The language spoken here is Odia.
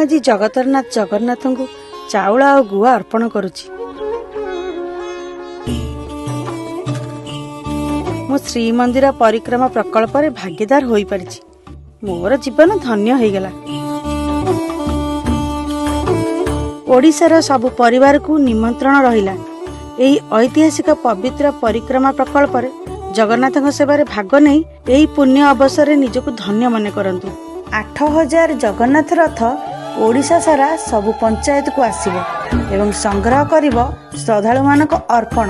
ଆଜି ଜଗତରନାଥ ଜଗନ୍ନାଥଙ୍କୁ ଚାଉଳ ଆଉ ଗୁଆ ଅର୍ପଣ କରୁଛି। ମୁଁ ଶ୍ରୀମନ୍ଦିର ପରିକ୍ରମା ପ୍ରକଳ୍ପରେ ଭାଗିଦାର ହୋଇପାରିଛି। ମୋର ଜୀବନ ଧନ୍ୟ ହୋଇଗଲା। ଓଡ଼ିଶାର ସବୁ ପରିବାରକୁ ନିମନ୍ତ୍ରଣ ରହିଲା। ଏହି ଐତିହାସିକ ପବିତ୍ର ପରିକ୍ରମା ପ୍ରକଳ୍ପରେ ଜଗନ୍ନାଥଙ୍କ ସେବାରେ ଭାଗ ନେଇ ଏହି ପୁଣ୍ୟ ଅବସରରେ ନିଜକୁ ଧନ୍ୟ ମନେ କରନ୍ତୁ। 8000 ଜଗନ୍ନାଥ ରଥ ଓଡ଼ିଶା ସାରା ସବୁ ପଞ୍ଚାୟତକୁ ଆସିବ ଏବଂ ସଂଗ୍ରହ କରିବ ଶ୍ରଦ୍ଧାଳୁମାନଙ୍କ ଅର୍ପଣ।